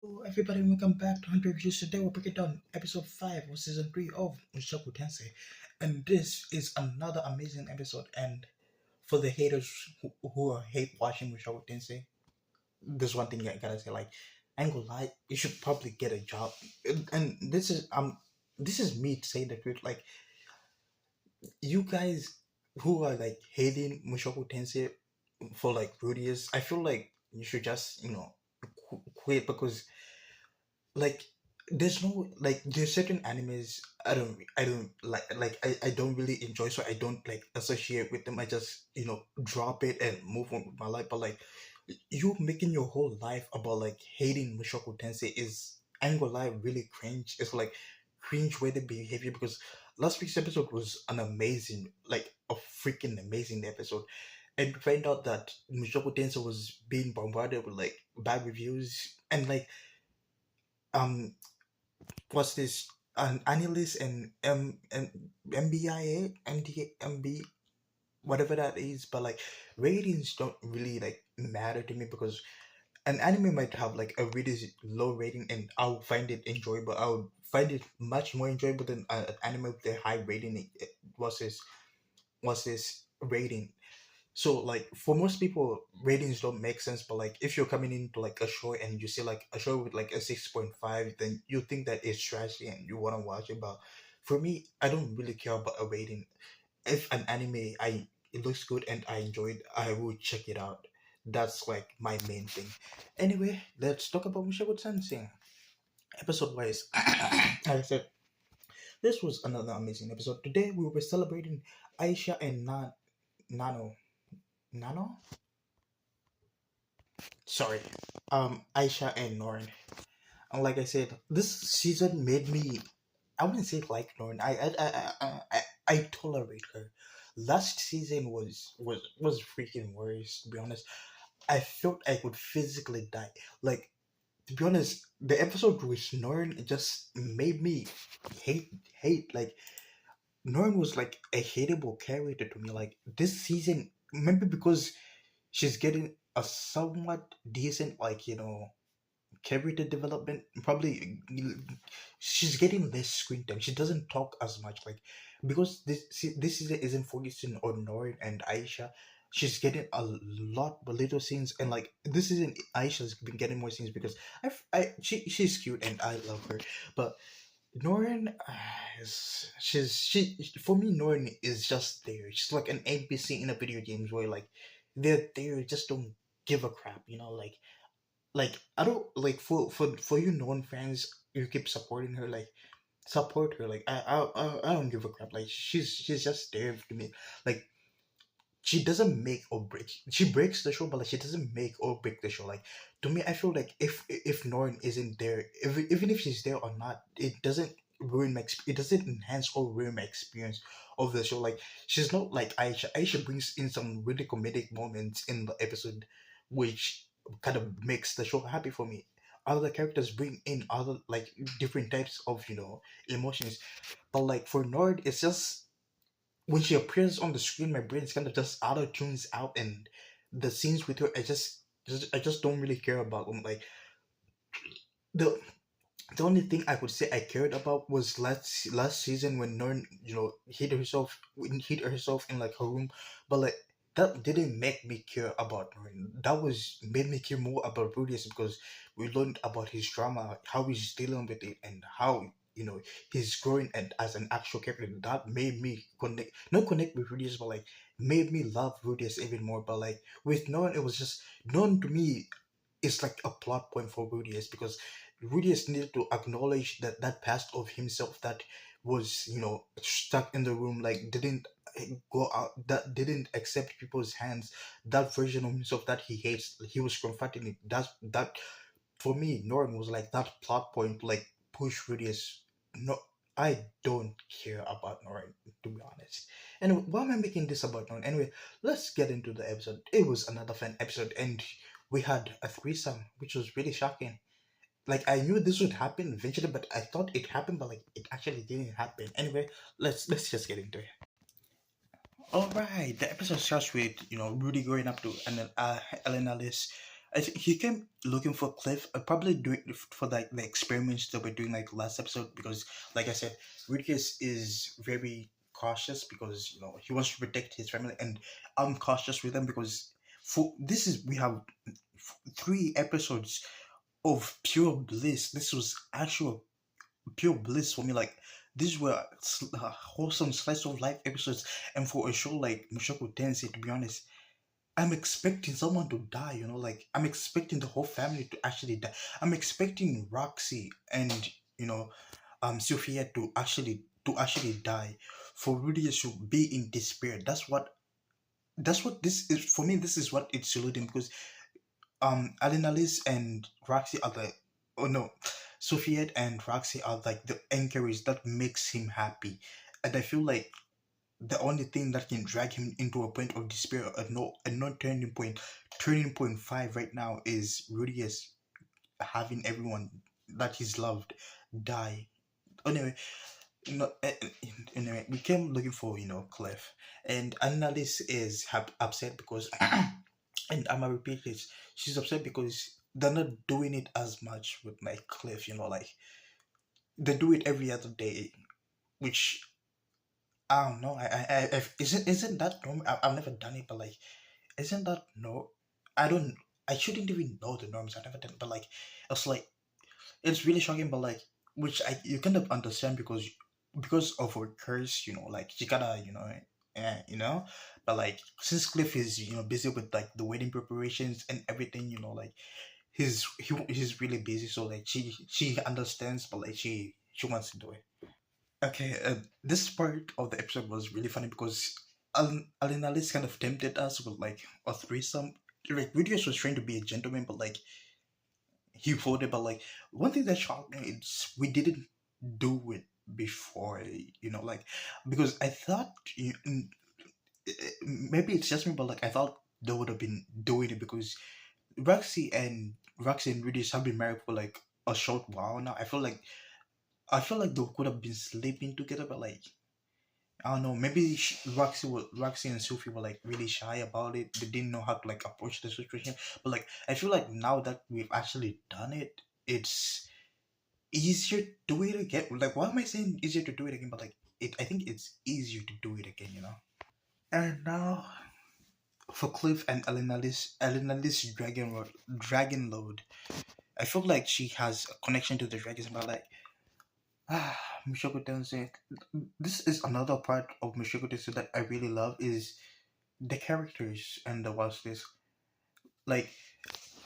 Hello everybody, welcome back to 100 Reviews. Today we're breaking down episode 5 of season 3 of Mushoku Tensei. And this is another amazing episode. And for the haters who hate watching Mushoku Tensei, there's one thing I gotta say, like, I ain't gonna lie, you should probably get a job. And this is me saying the truth. Like, you guys who are like hating Mushoku Tensei for like years, I feel like you should just, quit because like there's no like there's certain animes I don't I don't really enjoy, so I don't like associate with them. I just drop it and move on with my life. But like you making your whole life about like hating Mushoku Tensei is, I ain't gonna lie, really cringe. It's like cringe worthy behavior because last week's episode was an amazing, like a freaking amazing episode. And to find out that Mushoku Tensei was being bombarded with like bad reviews and like um what's this, an analyst and MBIA MD whatever that is. But like ratings don't really like matter to me because an anime might have like a really low rating and I'll find it enjoyable. I'll find it much more enjoyable than an anime with a high rating. What's this rating. So like for most people, ratings don't make sense. But like if you're coming into like a show and you see like a show with like a 6.5, then you think that it's trashy and you want to watch it. But for me, I don't really care about a rating. If an anime I it looks good and I enjoy it, I will check it out. That's like my main thing. Anyway, let's talk about Mushoku Tensei. Episode wise, like I said, this was another amazing episode. Today we were celebrating Aisha and Nano. Nano? Sorry, Aisha and Norn. And like I said, this season made me, I wouldn't say like Norn. I tolerate her. Last season was freaking worse. To be honest, I felt I could physically die. Like, to be honest, the episode with Norn just made me hate. Like, Norn was like a hateable character to me. Like this season, maybe because she's getting a somewhat decent, like, character development. Probably she's getting less screen time. She doesn't talk as much, like, because this season isn't focusing on Norin and Aisha. She's getting a lot of little scenes. And like this season, Aisha's been getting more scenes because she's cute and I love her. But Norin, she for me, Norin is just there. She's like an NPC in a video games where like they're there, just don't give a crap, like I don't like for you non fans, you keep supporting her, like support her. Like I don't give a crap. Like she's just there to me. Like she doesn't make or break. She breaks the show, but like she doesn't make or break the show. Like to me, I feel like if Norn isn't there, even if she's there or not, it doesn't ruin my it doesn't enhance or ruin my experience of the show. Like she's not like Aisha. Aisha brings in some really comedic moments in the episode, which kind of makes the show happy for me. Other characters bring in other like different types of emotions, but like for Nord, it's just when she appears on the screen, my brain's kind of just auto tunes out, and the scenes with her, I just don't really care about them. Like the the only thing I could say I cared about was last season when Norn, hid herself in like her room, but like that didn't make me care about Norn. That was made me care more about Rudius because we learned about his drama, how he's dealing with it, and how he's growing and as an actual character. That made me connect, not connect with Rudius, but like made me love Rudius even more. But like with Norn, it was just Norn to me is like a plot point for Rudius because Rudius needed to acknowledge that past of himself that was stuck in the room, like didn't go out, that didn't accept people's hands, that version of himself that he hates. He was confronting it. That for me, Norton was like that plot point, like push Rudius. No, I don't care about Norton, to be honest. Anyway, why am I making this about Norton? Anyway, let's get into the episode. It was another fun episode, and we had a threesome, which was really shocking. Like I knew this would happen eventually, but I thought it happened, but like it actually didn't happen. Anyway, let's just get into it. All right, the episode starts with Rudy going up to an Elena Liz. I think he came looking for Cliff, probably doing for like the experiments that we're doing like last episode because, like I said, Ricus is very cautious because he wants to protect his family, and I'm cautious with them because for this is we have 3 episodes of pure bliss. This was actual pure bliss for me. Like these were wholesome slice of life episodes, and for a show like Mushoku Tensei, to be honest, I'm expecting someone to die, like I'm expecting the whole family to actually die. I'm expecting Roxy and you know Sophia to actually die, for Rudy to be in despair. That's what this is for me. This is what it's alluding because Alenalice and Roxy are the oh no, Sophia and Roxy are like the anchors that makes him happy, and I feel like the only thing that can drag him into a point of despair, a no turning point 5 right now is Rudy is having everyone that he's loved die. Anyway, anyway, we came looking for Cliff, and Annalise is upset because, and I'm gonna repeat this, she's upset because they're not doing it as much with like Cliff, like they do it every other day, which I don't know. Isn't that normal? I've never done it, but like, isn't that no? I don't. I shouldn't even know the norms. I've never done, it, but like, it's like it's really shocking. But like, which I you kind of understand because of her curse. Like she gotta But like, since Cliff is busy with like the wedding preparations and everything, like he's really busy. So like she understands, but like she wants to do it. Okay, this part of the episode was really funny because Alinalis kind of tempted us with like a threesome. Like Rudius was trying to be a gentleman, but like he voted. But like one thing that shocked me is we didn't do it before. Like because I thought maybe it's just me, but like I thought they would have been doing it because Roxy and Rudius have been married for like a short while now. I feel like they could have been sleeping together, but like I don't know. Maybe Roxy and Sophie were like really shy about it. They didn't know how to like approach the situation. But like, I feel like now that we've actually done it, it's easier to do it again. Like, why am I saying easier to do it again? But like, I think it's easier to do it again. And now for Cliff and Elenalis dragon load. I feel like she has a connection to the dragons, but like, Mushoku Tensei. This is another part of Mushoku Tensei that I really love is the characters and the what's this like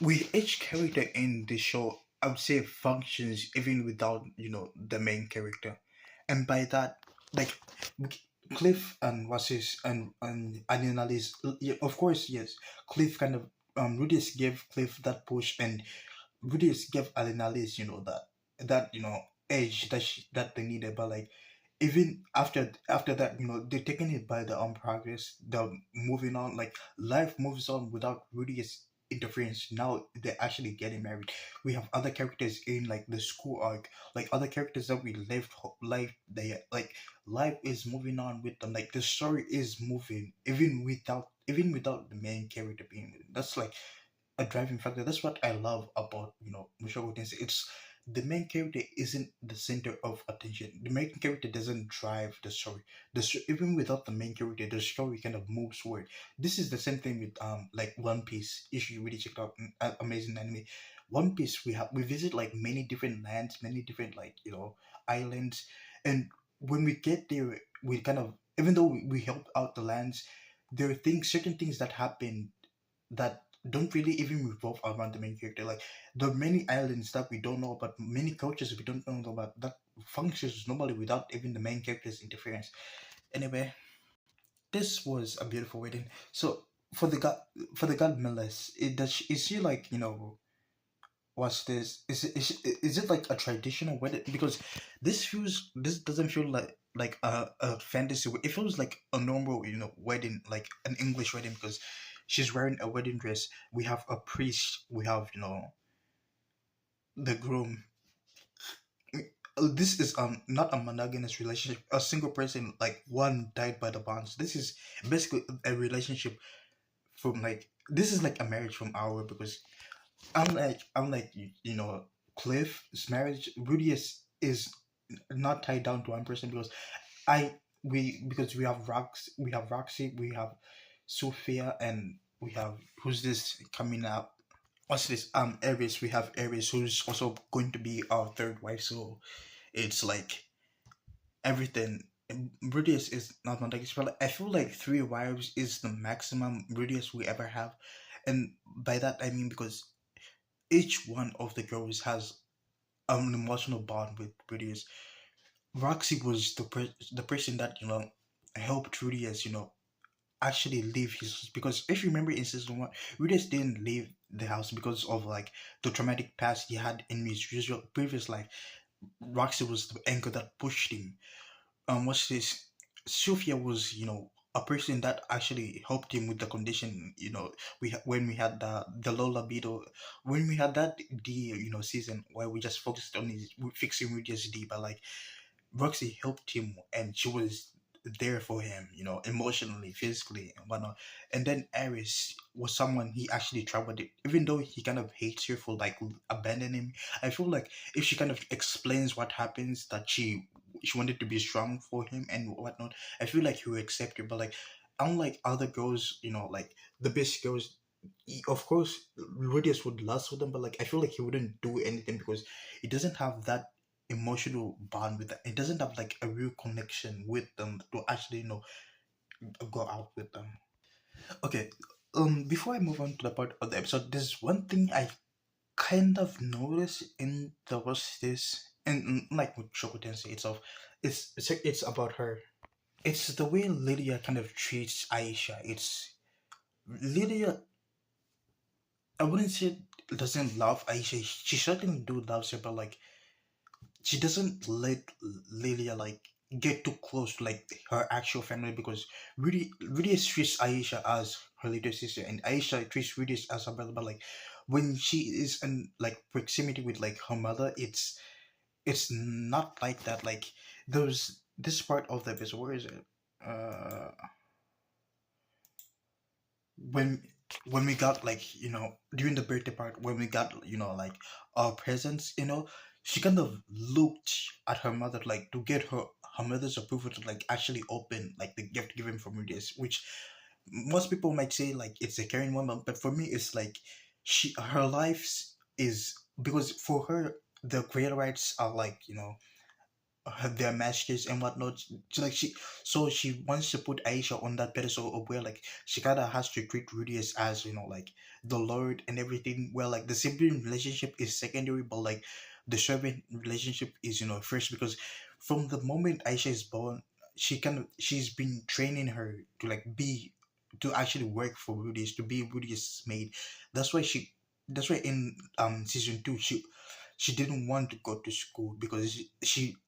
with each character in the show. I would say functions even without the main character, and by that like Cliff and what's his and Aninalis, yeah, of course, yes. Cliff kind of Rudius gave Cliff that push, and Rudius gave Alinalis, that edge that they needed. But like even after that, they're taking it by the own progress. They're moving on. Like life moves on without Rudius interference. Now they're actually getting married. We have other characters in like the school arc, like other characters that we left life. They like life is moving on with them. Like the story is moving even without the main character being with them. That's like a driving factor. That's what I love about Mushoku Tensei. It's the main character isn't the center of attention. The main character doesn't drive the story. Even without the main character, the story kind of moves forward. This is the same thing with like One Piece. If you really check out amazing anime, One Piece we visit like many different lands, many different like islands, and when we get there, we kind of even though we help out the lands, there are certain things that happen that don't really even revolve around the main character. Like there are many islands that we don't know about, many cultures we don't know about that functions normally without even the main character's interference. Anyway, this was a beautiful wedding. So for the god Melis, is she like what's this? Is it like a traditional wedding? Because this doesn't feel like a fantasy. It feels like a normal wedding, like an English wedding because she's wearing a wedding dress. We have a priest. We have the groom. This is not a monogamous relationship. A single person, like one died by the bonds. This is basically a relationship from like this is like a marriage from our because Unlike Cliff's marriage, Rudy is not tied down to one person because I we because we have Roxy, we have Sophia, and we have who's this coming up? What's this? Aries. We have Aries, who's also going to be our third wife. So it's like everything. Rudius is not Montagues, but like, I feel like three wives is the maximum Rudius we ever have, and by that I mean because each one of the girls has an emotional bond with Rudius. Roxy was the person that helped Rudius, actually leave his, because if you remember in season one, Rudius didn't leave the house because of like the traumatic past he had in his usual previous life. Roxy was the anchor that pushed him. What's this? Sophia was, a person that actually helped him with the condition. When we had the low libido, when we had that D, season where we just focused on his fixing Rudius D, but like Roxy helped him and she was there for him, emotionally, physically, and whatnot. And then Aris was someone he actually traveled with, even though he kind of hates her for like abandoning him. I feel like if she kind of explains what happens, that she wanted to be strong for him and whatnot, I feel like he would accept her. But like, unlike other girls, like the best girls, of course, Rudius would lust with them, but like I feel like he wouldn't do anything because he doesn't have that emotional bond with them. It doesn't have like a real connection with them to actually go out with them. Okay, before I move on to the part of the episode, there's one thing I kind of noticed in the was this, and like with Mushoku Tensei itself, it's about her. It's the way Lydia kind of treats Aisha. It's Lydia. I wouldn't say doesn't love Aisha. She certainly do loves her, but like she doesn't let Lilia like get too close to like her actual family because really treats Aisha as her little sister and Aisha treats Rudy as her brother. But like when she is in like proximity with like her mother, it's not like that. Like there's this part of the episode. Where is it? Uh, when when we got like during the birthday part when we got like our presents, she kind of looked at her mother like to get her mother's approval to like actually open like the gift given from Rudius, which most people might say like it's a caring woman, but for me it's like her life is because for her the creator rights are like their masters and whatnot. So she wants to put Aisha on that pedestal of where like she kind of has to treat Rudy as like the Lord and everything. Where like the sibling relationship is secondary, but like the servant relationship is first because from the moment Aisha is born, she's been training her to like be to actually work for Rudy's to be Rudy's maid. That's why she. That's why in season two she didn't want to go to school because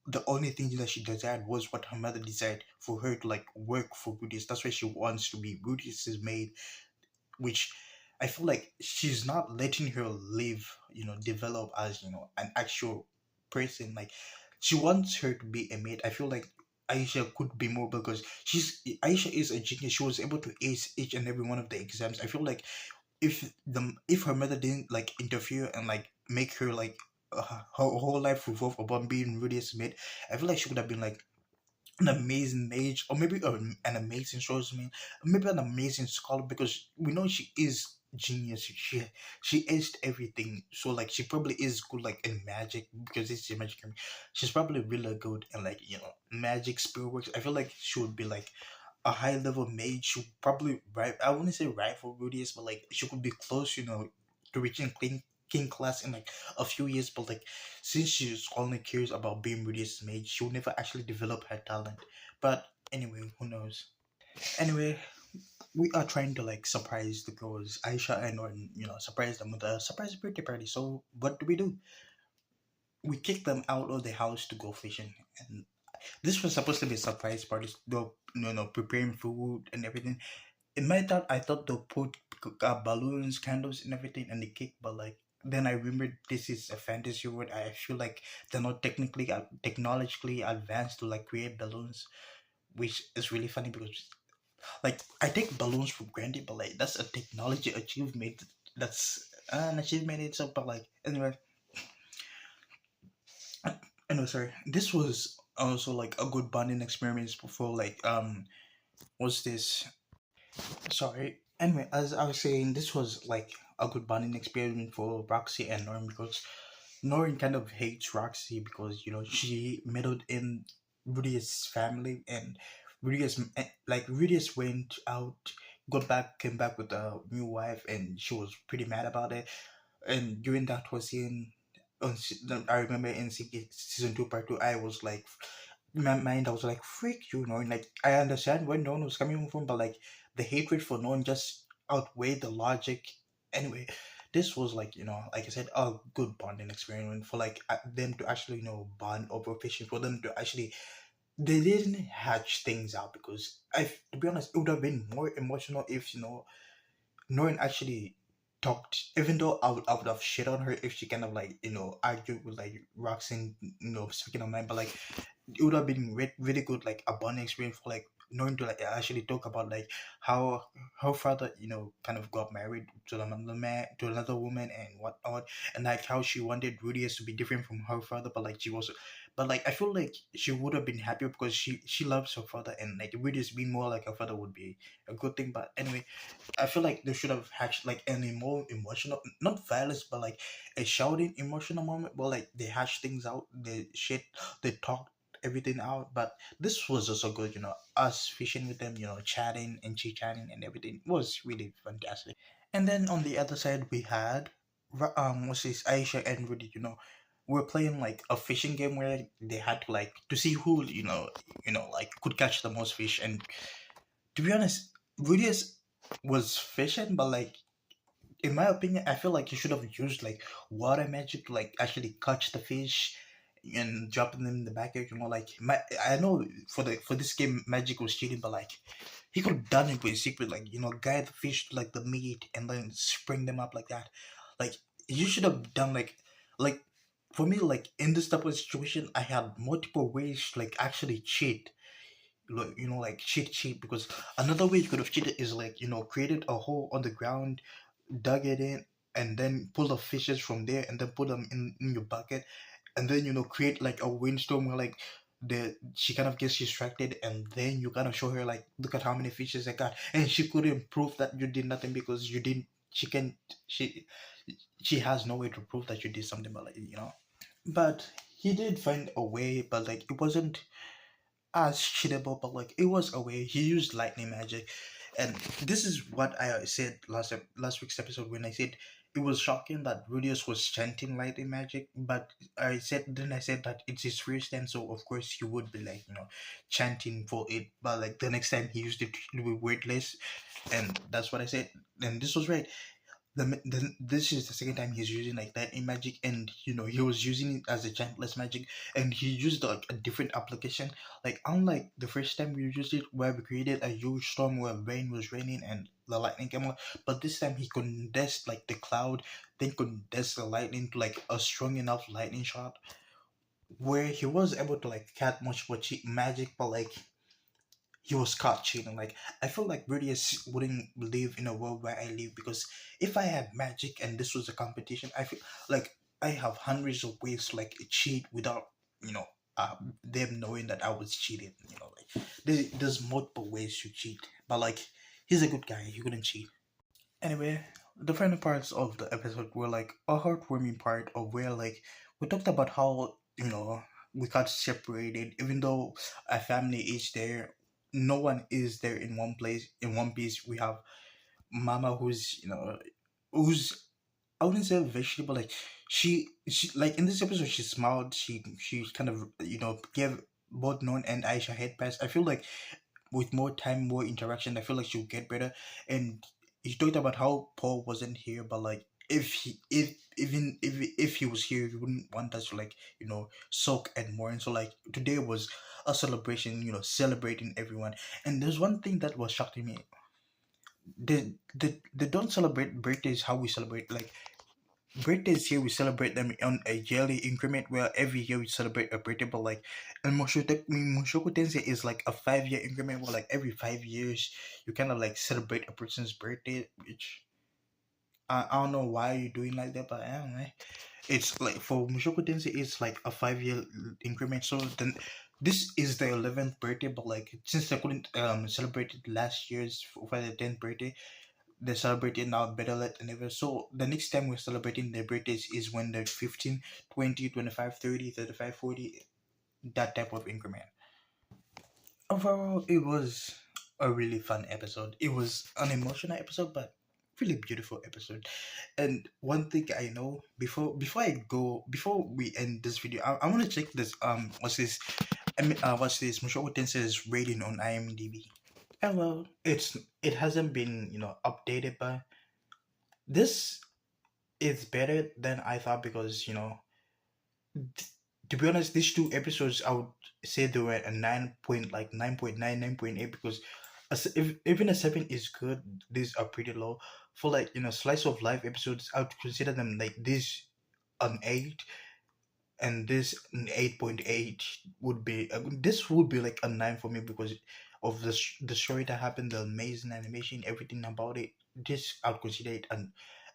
the only thing that she desired was what her mother desired for her to like work for Buddhist. That's why she wants to be Buddhist's maid, which I feel like she's not letting her live, develop as an actual person. Like she wants her to be a maid. I feel like Aisha could be more because Aisha is a genius. She was able to ace each and every one of the exams. I feel like if her mother didn't like interfere and like make her like her whole life revolve about being Rudy Smith, I feel like she would have been like an amazing mage or maybe an amazing swordsman, maybe an amazing scholar because we know she is genius. She aced everything, so like she probably is good like in magic because it's a magic. She's probably really good in like magic spirit works. I feel like she would be like a high level mage should probably right. I wouldn't say rival Rudius, but like she could be close, to reaching king class in like a few years. But like since she's only curious about being Rudius mage, she will never actually develop her talent. But anyway, who knows? Anyway, we are trying to like surprise the girls, Aisha and Norton, surprise them with a surprise birthday party. So what do? We kick them out of the house to go fishing, and this was supposed to be a surprise party. They're preparing food and everything. In my thought, I thought they'll put balloons, candles, and everything in the cake, but like then I remembered this is a fantasy world. I feel like they're not technologically advanced to like create balloons, which is really funny because like I take balloons for granted, but like that's a technology achievement. That's an achievement itself. But like anyway, sorry. This was also like a good bonding experience before like what's this? Sorry. Anyway, as I was saying, this was like a good bonding experience for Roxy and Norm because Noreen kind of hates Roxy because she meddled in Rudy's family and Rudy's went out, got back, came back with a new wife, and she was pretty mad about it. And during that was in, I remember in season 2 part 2, I was like, in my mind I was like, freak you, Noreen. Like I understand where Noreen was coming from, but like the hatred for Noreen just outweighed the logic. Anyway, this was like like I said, a good bonding experience for like them to actually bond over fishing, for them to actually they didn't hatch things out because I to be honest, it would have been more emotional if Noreen actually talked. Even though I would have shit on her if she kind of like argued with like Roxanne, speaking of mine, but like it would have been really good, like a bonding experience for like knowing to like actually talk about like how her father, kind of got married to another man, to another woman and whatnot, and like how she wanted Rudy to be different from her father, but like she was, but like I feel like she would have been happier because she loves her father, and like Rudy being more like her father would be a good thing. But anyway, I feel like they should have hatched like any more emotional, not violence, but like a shouting emotional moment where like they hash things out, they talk everything out. But this was also good, us fishing with them, chatting and chit chatting and everything was really fantastic. And then on the other side we had what's this Aisha and Rudy, we're playing like a fishing game where they had to like to see who like could catch the most fish. And to be honest, Rudy was fishing, but like in my opinion, I feel like you should have used like water magic to like actually catch the fish and drop them in the backyard. Like I know for this game, magic was cheating, but like he could have done it with secret, like guide the fish to like the meat and then spring them up like that. Like you should have done like for me, like in this type of situation, I had multiple ways to like actually cheat, like like cheat because another way you could have cheated is like created a hole on the ground, dug it in, and then pull the fishes from there and then put them in your bucket, and then create like a windstorm where like the she kind of gets distracted, and then you kind of show her like, look at how many fishes I got, and she couldn't prove that you did nothing because you didn't. She can she she has no way to prove that you did something, but but he did find a way, but like it wasn't as cheatable, but like it was a way. He used lightning magic, and this is what I said last week's episode when I said it was shocking that Rudius was chanting lightning magic. But I said that it's his first time, so of course he would be like chanting for it. But like the next time he used it to be wordless, and that's what I said. And this was right. This is the second time he's using like that in magic, and he was using it as a gentlest magic, and he used like a different application. Like unlike the first time we used it, where we created a huge storm where rain was raining and the lightning came out, but this time he condensed like the cloud, then condensed the lightning to like a strong enough lightning shot where he was able to like cat much more cheat magic, but like he was caught cheating. Like I feel like Rudius wouldn't live in a world where I live because if I had magic and this was a competition, I feel like I have hundreds of ways to like cheat without you know them knowing that I was cheating. Like there's multiple ways to cheat, but like he's a good guy. He couldn't cheat. Anyway, the final parts of the episode were like a heartwarming part of where like we talked about how we got separated, even though our family is there. No one is there in one place in one piece. We have Mama, who's who's I wouldn't say vegetable. Like she like in this episode she smiled. She kind of gave both Non and Aisha head pass. I feel like with more time, more interaction, I feel like she'll get better. And he talked about how Paul wasn't here, but like if he was here, he wouldn't want us to like soak and mourn. So like today was a celebration, celebrating everyone. And there's one thing that was shocking me. They don't celebrate birthdays how we celebrate. Like birthdays here, we celebrate them on a yearly increment where every year we celebrate a birthday, but like and Mushoku Tensei is like a 5 year increment where like every 5 years you kind of like celebrate a person's birthday, which I don't know why you're doing like that, but anyway, it's like for Mushoku Tensei, it's like a 5 year increment. So then this is the 11th birthday, but like since they couldn't celebrate it last year's for the 10th birthday, they celebrated now better late than ever. So the next time we're celebrating their birthdays is when they're 15, 20, 25, 30, 35, 40, that type of increment. Overall, it was a really fun episode. It was an emotional episode, but really beautiful episode. And one thing I know before I go before we end this video, I want to check this what's this Mushoku Tensei's rating on IMDb. And well, it hasn't been updated, but this is better than I thought because to be honest, these two episodes I would say they were a 9.9, 9.8 because if even a 7 is good, these are pretty low. For like slice of life episodes, I would consider them like this an 8, and this an 8.8 would be this would be like a 9 for me because of the story that happened, the amazing animation, everything about it. This I would consider it an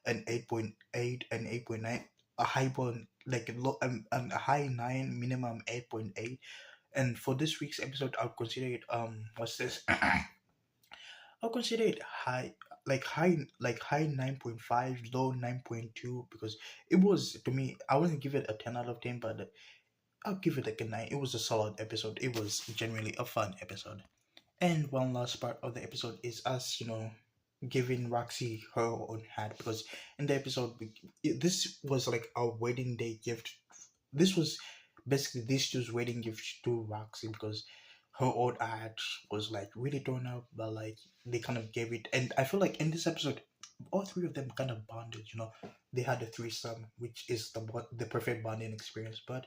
8.8, an 8.9, a high point like a high 9, minimum 8.8. And for this week's episode, I would consider it what's this? I'll consider it high, like high 9.5, low 9.2 because it was to me. I wouldn't give it a 10 out of 10, but I'll give it like a 9. It was a solid episode. It was genuinely a fun episode. And one last part of the episode is us, giving Roxy her own hat because in the episode, this was like our wedding day gift. This was basically these two's wedding gift to Roxy because her old hat was like really torn up, but like they kind of gave it. And I feel like in this episode, all three of them kind of bonded. They had a threesome, which is the perfect bonding experience. But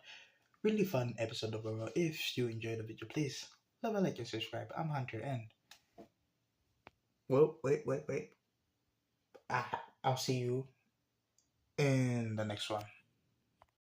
really fun episode overall. If you enjoyed the video, please leave a like and subscribe. I'm Hunter, and well, wait. I'll see you in the next one.